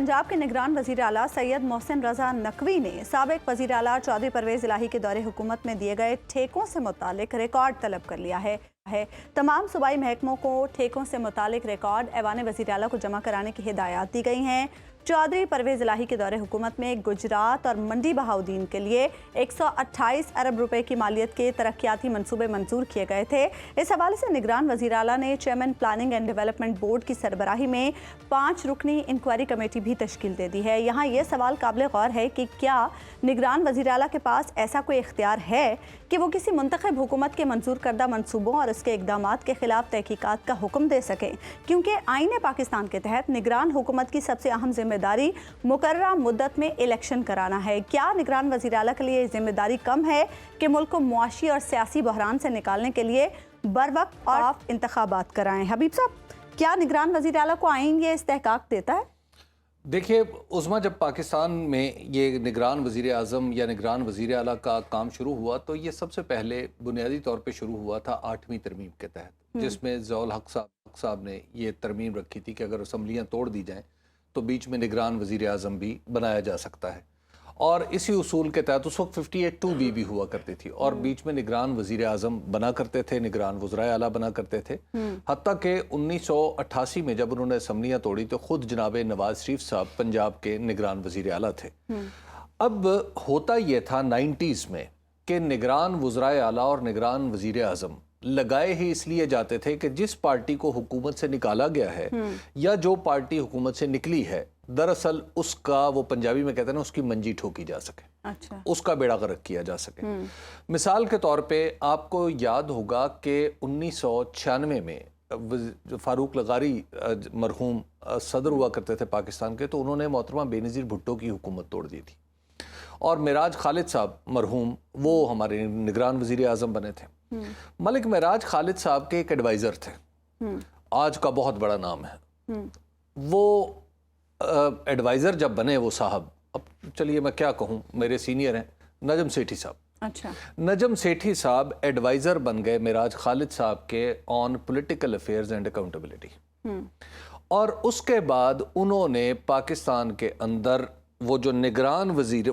पंजाब के निगरान वज़ीर आला सैयद मोहसिन रज़ा नकवी ने साबिक वज़ीर आला चौधरी परवेज़ इलाही के दौरे हुकूमत में दिए गए ठेकों से मुतालिक रिकॉर्ड तलब कर लिया है। तमाम सूबाई महकमों को ठेकों से मुतालिक रिकॉर्ड ऐवान वज़ीर आला को जमा कराने की हिदायत दी गई हैं। चौधरी परवेज़ इलाही के दौरे हुकूमत में गुजरात और मंडी बहाउद्दीन के लिए 128 अरब रुपए की मालियत के तरक्याती मंसूबे मंजूर किए गए थे। इस हवाले से निगरान वज़ीर आला ने chairman planning and development board की सरबराही में 5 रुकनी इंक्वायरी कमेटी भी तश्कील दे दी है। यहाँ ये सवाल काबिल गौर है कि क्या निगरान वज़ीर आला के पास ऐसा कोई इख्तियार है कि वो किसी मुंतखब हुकूमत के मंजूर करदा मंसूबों और उसके इक़दामात के खिलाफ तहकीकात का हुक्म दे सकें, क्योंकि आईन पाकिस्तान के तहत निगरान हुकूमत की सबसे अहम जिम्मेदारी मुकर्ररा मुद्दत में इलेक्शन कराना है। क्या निगरान वज़ीर आला के लिए जिम्मेदारी कम है कि मुल्क को मुआशी और सियासी बहरान से निकालने के लिए बर वक्त और इंतखाबात कराएं? हबीब साहब, क्या निगरान वज़ीर आला को आईन ये इस्तेहकाक देता है? देखिए उस्मा, जब पाकिस्तान में ये निगरान वज़ीर आज़म या निगरान वज़ीर आला का काम शुरू हुआ तो ये सबसे पहले बुनियादी तौर पे शुरू हुआ था 8वीं तरमीम के तहत, जिसमें ज़ियाउल हक साहब ने ये तरमीम रखी थी कि अगर असम्बलियाँ तोड़ दी जाएँ तो बीच में निगरान वज़ीर आज़म भी बनाया जा सकता है। और इसी उसूल के तहत उस वक्त 58(2) भी हुआ करती थी और बीच में निगरान वज़ीर आज़म बना करते थे, निगरान वज़राए आला बना करते थे। हत्ता कि 1988 में जब उन्होंने असम्बलियाँ तोड़ी तो खुद जनाब नवाज शरीफ साहब पंजाब के निगरान वज़ीर आला थे। अब होता ये था 90s में कि निगरान वज़राए आला और निगरान वज़ीर आज़म लगाए ही इसलिए जाते थे कि जिस पार्टी को हुकूमत से निकाला गया है या जो पार्टी हुकूमत से निकली है, दरअसल उसका, वो पंजाबी में कहते हैं ना, उसकी मंजी ठोकी जा सके। अच्छा। उसका बेड़ा गर्क किया जा सके। मिसाल के तौर पे आपको याद होगा कि 1996 में फारूक लगारी मरहूम सदर हुआ करते थे पाकिस्तान के, तो उन्होंने मोहतरमा बेनज़ीर भुट्टो की हुकूमत तोड़ दी थी और मेराज खालिद साहब मरहूम वो हमारे निगरान वज़ीर आज़म बने थे। मलिक मेराज खालिद साहब के एक एडवाइज़र थे, आज का बहुत बड़ा नाम है। वो एडवाइज़र जब बने वो साहब, अब चलिए मैं क्या कहूँ, मेरे सीनियर हैं नजम सेठी साहब। अच्छा। नजम सेठी साहब एडवाइज़र बन गए मेराज खालिद साहब के on political affairs and accountability. और उसके बाद उन्होंने पाकिस्तान के अंदर वो जो निगरान वज़ीर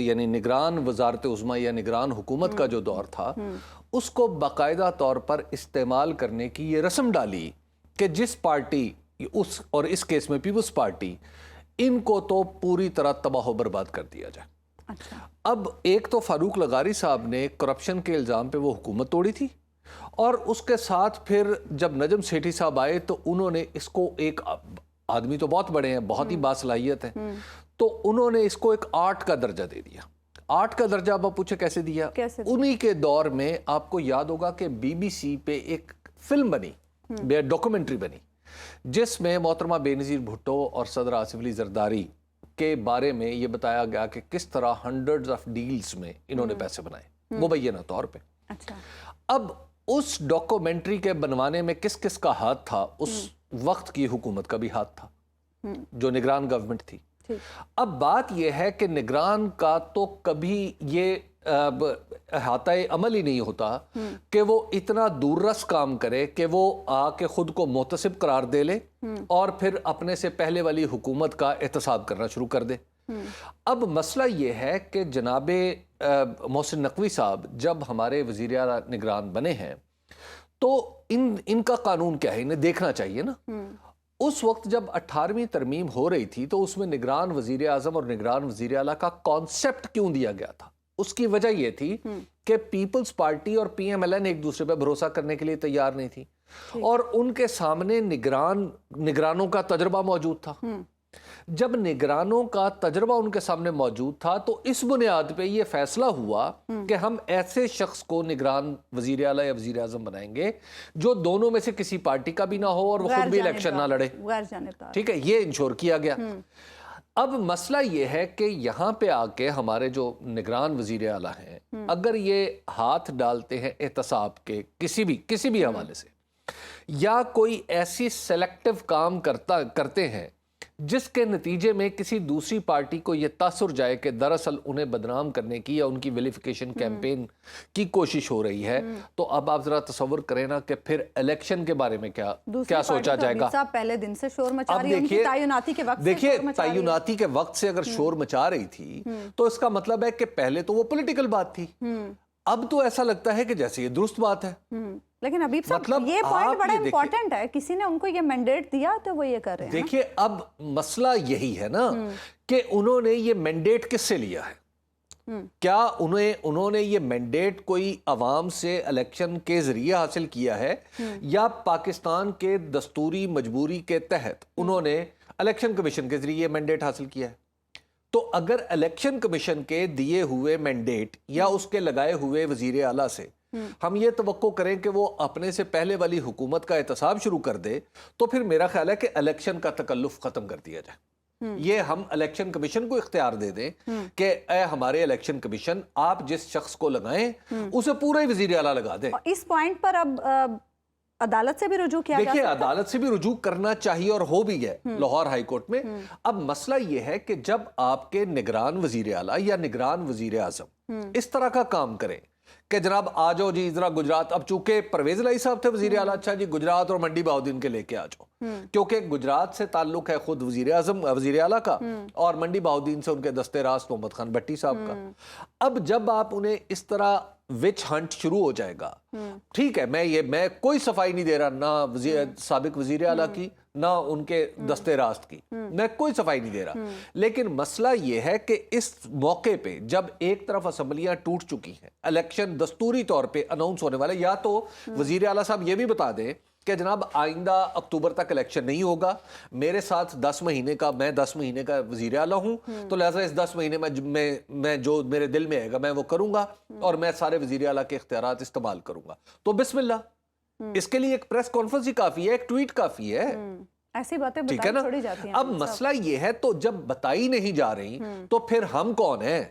यानी निगरान वज़ारत उज़्मा या निगरान हुकूमत का जो दौर था उसको बाकायदा तौर पर इस्तेमाल करने की ये रस्म डाली कि जिस पार्टी, उस और इस केस में पीपल्स पार्टी, इनको तो पूरी तरह तबाह बर्बाद कर दिया जाए। अच्छा। अब एक तो फारूक लगारी साहब ने करप्शन के इल्ज़ाम पे वो हुकूमत तोड़ी थी और उसके साथ फिर जब नजम सेठी साहब आए तो उन्होंने इसको, एक आदमी तो बहुत बड़े हैं, बहुत ही बासलाहियत है, तो उन्होंने इसको एक आर्ट का दर्जा दे दिया। आर्ट का दर्जा आप पूछे कैसे दिया? उन्हीं के दौर में आपको याद होगा कि BBC पे एक फिल्म बनी, डॉक्यूमेंट्री बनी, जिसमें मोहतरमा बेनज़ीर भुट्टो और सदर आसिफ अली जरदारी के बारे में ये बताया गया कि किस तरह हंड्रेड्स ऑफ डील्स में इन्होंने पैसे बनाए, मुबैना तौर पे। अच्छा। अब उस डॉक्यूमेंट्री के बनवाने में किस किस का हाथ था? उस वक्त की हुकूमत का भी हाथ था, जो निगरान गवर्नमेंट थी। अब बात यह है कि निगरान का तो कभी ये हाताए अमल ही नहीं होता कि वो इतना दूररस काम करे कि वो आके खुद को मोतसिब करार दे ले और फिर अपने से पहले वाली हुकूमत का एहतसाब करना शुरू कर दे। अब मसला ये है कि जनाबे मोहसिन नकवी साहब जब हमारे वज़ीर आला निगरान बने हैं तो इनका कानून क्या है, इन्हें देखना चाहिए ना। उस वक्त जब 18वीं तरमीम हो रही थी तो उसमें निगरान वज़ीर आज़म और निगरान वज़ीर आला का कॉन्सेप्ट क्यों दिया गया था? उसकी वजह यह थी कि पीपल्स पार्टी और PMLN एक दूसरे पर भरोसा करने के लिए तैयार नहीं थी और उनके सामने निगरानों का तजर्बा मौजूद था। जब निगरानों का तजर्बा उनके सामने मौजूद था तो इस बुनियाद पे ये फैसला हुआ कि हम ऐसे शख्स को निगरान वज़ीर आला या वज़ीर आज़म बनाएंगे जो दोनों में से किसी पार्टी का भी ना हो और वो खुद भी इलेक्शन ना लड़े। ठीक है, ये इंश्योर किया गया। अब मसला ये है कि यहाँ पे आके हमारे जो निगरान वज़ीर आला हैं, अगर ये हाथ डालते हैं एहतसाब के किसी भी हवाले से या कोई ऐसी सेलेक्टिव काम करते हैं جس کے نتیجے میں کسی دوسری پارٹی کو یہ تاثر جائے کہ دراصل انہیں بدنام کرنے کی یا ان کی ویلیفیکیشن کیمپین کی کوشش ہو رہی ہے، تو اب آپ ذرا تصور کریں نا کہ پھر الیکشن کے بارے میں کیا سوچا جائے گا۔ صاحب پہلے دن سے شور مچا رہی ہے، ان کی تعیناتی کے وقت سے دیکھیے شور مچا رہی ہے۔ تعیناتی کے وقت سے اگر شور مچا رہی تھی تو اس کا مطلب ہے کہ پہلے تو وہ پولیٹیکل بات تھی، اب تو ایسا لگتا ہے کہ جیسے یہ درست بات ہے۔ لیکن حبیب صاحب مطلب یہ پوائنٹ بڑا آپ یہ امپورٹنٹ ہے، کسی نے ان کو یہ مینڈیٹ دیا تو وہ یہ کر رہے ہیں۔ دیکھیے اب مسئلہ یہی ہے نا کہ انہوں نے یہ مینڈیٹ کس سے لیا ہے؟ کیا انہوں نے یہ مینڈیٹ کوئی عوام سے الیکشن کے ذریعے حاصل کیا ہے، یا پاکستان کے دستوری مجبوری کے تحت انہوں نے الیکشن کمیشن کے ذریعے یہ مینڈیٹ حاصل کیا ہے؟ تو اگر الیکشن کمیشن کے دیے ہوئے مینڈیٹ یا اس کے لگائے ہوئے وزیر اعلیٰ سے ہم یہ توقع کریں کہ وہ اپنے سے پہلے والی حکومت کا احتساب شروع کر دے، تو پھر میرا خیال ہے کہ الیکشن کا تکلف ختم کر دیا جائے۔ یہ ہم الیکشن کمیشن کو اختیار دے دیں کہ اے ہمارے الیکشن کمیشن، آپ جس شخص کو لگائیں اسے پورا ہی وزیر اعلیٰ لگا دیں۔ اس پوائنٹ پر اب عدالت سے بھی رجوع کیا جا دیکھیے سکتا ہے؟ عدالت سے بھی رجوع کرنا چاہیے اور ہو بھی ہے لاہور ہائی کورٹ میں۔ اب مسئلہ یہ ہے کہ جب آپ کے نگران وزیر اعلیٰ یا نگران وزیر اعظم اس طرح کا کام کریں کہ جناب آ جاؤ جی ذرا گجرات، اب چونکہ پرویز الہی صاحب تھے وزیر اعلیٰ، اچھا جی گجرات اور منڈی بہاؤدین کے لے کے آ جاؤ، کیونکہ گجرات سے تعلق ہے خود وزیر اعظم وزیر اعلیٰ کا، اور منڈی بہاؤدین سے ان کے دستے راست محمد خان بھٹی صاحب کا۔ اب جب آپ انہیں اس طرح وچ ہنٹ شروع ہو جائے گا، ٹھیک ہے میں کوئی صفائی نہیں دے رہا نہ سابق وزیر اعلیٰ کی نہ ان کے دستے راست کی، میں کوئی صفائی نہیں دے رہا، لیکن مسئلہ یہ ہے کہ اس موقع پہ جب ایک طرف اسمبلیاں ٹوٹ چکی ہیں، الیکشن دستوری طور پہ اناؤنس ہونے والے، یا تو وزیر اعلیٰ صاحب یہ بھی بتا دیں کہ جناب آئندہ اکتوبر تک الیکشن نہیں ہوگا، میرے ساتھ 10 مہینے کا میں 10 مہینے کا وزیر اعلیٰ ہوں، تو لہٰذا اس 10 مہینے میں جو میرے دل میں آئے گا میں وہ کروں گا، اور میں سارے وزیر اعلیٰ کے اختیارات استعمال کروں گا، تو بسم اللہ، اس کے لیے ایک پریس کانفرنس ہی کافی ہے، ایک ٹویٹ کافی ہے، ایسی باتیں ٹھیک ہے نا۔ چھوڑی جاتی ہیں۔ اب مسئلہ یہ ہے تو جب بتائی نہیں جا رہی تو پھر ہم کون ہیں؟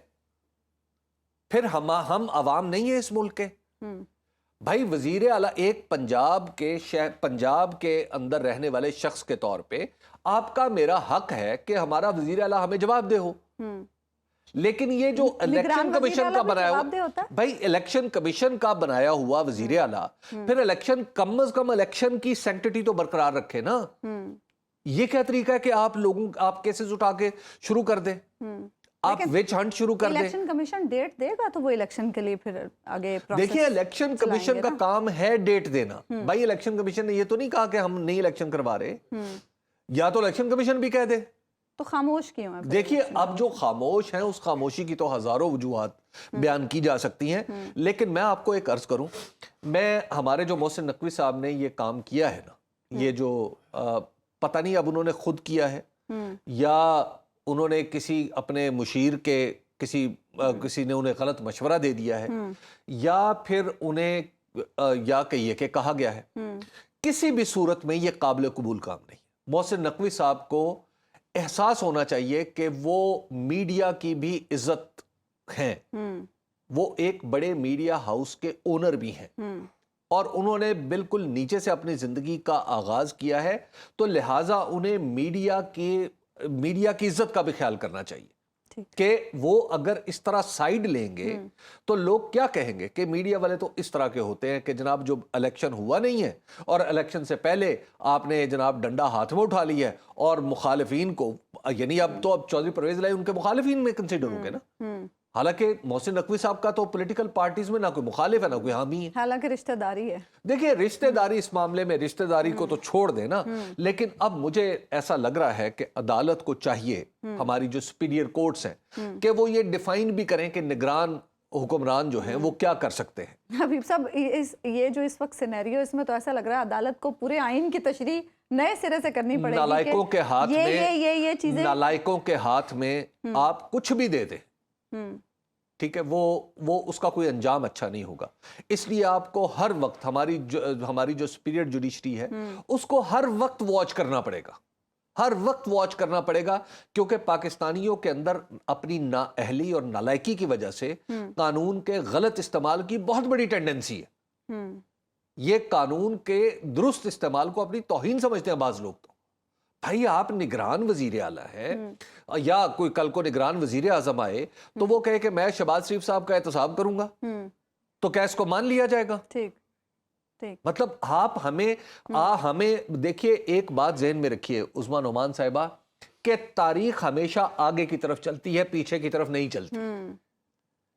پھر ہم عوام نہیں ہیں اس ملک کے؟ بھائی وزیر اعلیٰ ایک پنجاب کے اندر رہنے والے شخص کے طور پہ آپ کا میرا حق ہے کہ ہمارا وزیر اعلیٰ ہمیں جواب دہ ہو، لیکن یہ جو الیکشن کمیشن کا بنایا ہوا، بھائی الیکشن کمیشن کا بنایا ہوا وزیر اعلیٰ پھر الیکشن کم از کم الیکشن کی سینکٹیٹی تو برقرار رکھے نا۔ یہ کیا طریقہ ہے کہ آپ کیسز اٹھا کے شروع کر دیں، آپ وچ ہنٹ شروع کر دیں؟ الیکشن کمیشن ڈیٹ دے گا تو وہ الیکشن کے لیے پھر آگے دیکھیے الیکشن کمیشن کا کام ہے ڈیٹ دینا، بھائی الیکشن کمیشن نے یہ تو نہیں کہا کہ ہم نہیں الیکشن کروا رہے، یا تو الیکشن کمیشن بھی کہہ دے، تو خاموش کیوں ہے؟ دیکھیے اب جو خاموش ہیں اس خاموشی کی تو ہزاروں وجوہات بیان کی جا سکتی ہیں، لیکن میں آپ کو ایک عرض کروں، ہمارے جو محسن نقوی صاحب نے یہ کام کیا ہے نا، یہ جو پتہ نہیں اب انہوں نے خود کیا ہے یا انہوں نے کسی اپنے مشیر کے کسی نے انہیں غلط مشورہ دے دیا ہے، یا پھر انہیں یا کہیے کہ کہا گیا ہے، کسی بھی صورت میں یہ قابل قبول کام نہیں۔ محسن نقوی صاحب کو احساس ہونا چاہیے کہ وہ میڈیا کی بھی عزت ہیں، وہ ایک بڑے میڈیا ہاؤس کے اونر بھی ہیں، اور انہوں نے بالکل نیچے سے اپنی زندگی کا آغاز کیا ہے، تو لہٰذا انہیں میڈیا کی عزت کا بھی خیال کرنا چاہیے کہ وہ اگر اس طرح سائیڈ لیں گے تو لوگ کیا کہیں گے کہ میڈیا والے تو اس طرح کے ہوتے ہیں کہ جناب جو الیکشن ہوا نہیں ہے اور الیکشن سے پہلے آپ نے جناب ڈنڈا ہاتھ میں اٹھا لیا ہے اور مخالفین کو، یعنی اب چودھری پرویز الہی ان کے مخالفین میں کنسیڈر ہوں گے نا، حالانکہ محسن نقوی صاحب کا تو پولیٹیکل پارٹیز میں نہ کوئی مخالف ہے نہ کوئی حامی ہے، حالانکہ رشتہ داری ہے۔ دیکھیے رشتہ داری اس معاملے میں رشتہ داری کو تو چھوڑ دیں نا، لیکن اب مجھے ایسا لگ رہا ہے کہ عدالت کو چاہیے، ہماری جو سپیریئر کورٹس ہیں، کہ وہ یہ ڈیفائن بھی کریں کہ نگران حکمران جو ہیں وہ کیا کر سکتے ہیں۔ حبیب صاحب یہ جو اس وقت سینیریو، اس میں تو ایسا لگ رہا ہے عدالت کو پورے آئین کی تشریح نئے سرے سے کرنی پڑے گی، نالائکوں کے ہاتھ میں یہ چیزیں، نالائکوں کے ہاتھ میں آپ کچھ بھی دے دیں، ٹھیک ہے، وہ اس کا کوئی انجام اچھا نہیں ہوگا۔ اس لیے آپ کو ہر وقت ہماری جو سپیریئر جوڈیشری ہے اس کو ہر وقت واچ کرنا پڑے گا، ہر وقت واچ کرنا پڑے گا، کیونکہ پاکستانیوں کے اندر اپنی نااہلی اور نالائکی کی وجہ سے قانون کے غلط استعمال کی بہت بڑی ٹینڈنسی ہے۔ یہ قانون کے درست استعمال کو اپنی توہین سمجھتے ہیں بعض لوگ، تو भाई आप निगरान वजीर आला है, या कोई कल को निगरान वजीर आजम आए तो वो कहे कि मैं शहबाज शरीफ साहब का एहतसाब करूंगा, तो क्या इसको मान लिया जाएगा? ठीक ठीक। मतलब आप हमें देखिए, एक बात जहन में रखिए उस्मा नोमान साहिबा, कि तारीख हमेशा आगे की तरफ चलती है, पीछे की तरफ नहीं चलती।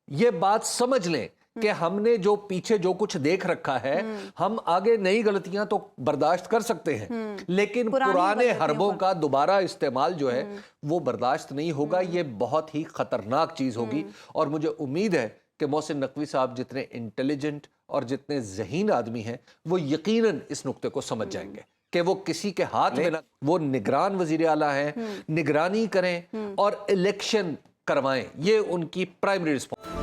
ये बात समझ लें कि हमने जो पीछे जो कुछ देख रखा है, हम आगे नई गलतियां तो बर्दाश्त कर सकते हैं, लेकिन पुराने हरबों का दोबारा इस्तेमाल जो है वो बर्दाश्त नहीं होगा। ये बहुत ही खतरनाक चीज होगी। और मुझे उम्मीद है कि मोहसिन नकवी साहब जितने इंटेलिजेंट और जितने ज़हीन आदमी हैं, वो यकीनन इस नुक्ते को समझ जाएंगे कि वो किसी के हाथ में ना, वो निगरान वजीर आला हैं, निगरानी करें और इलेक्शन करवाएं, ये उनकी प्राइमरी रिस्पॉन्स।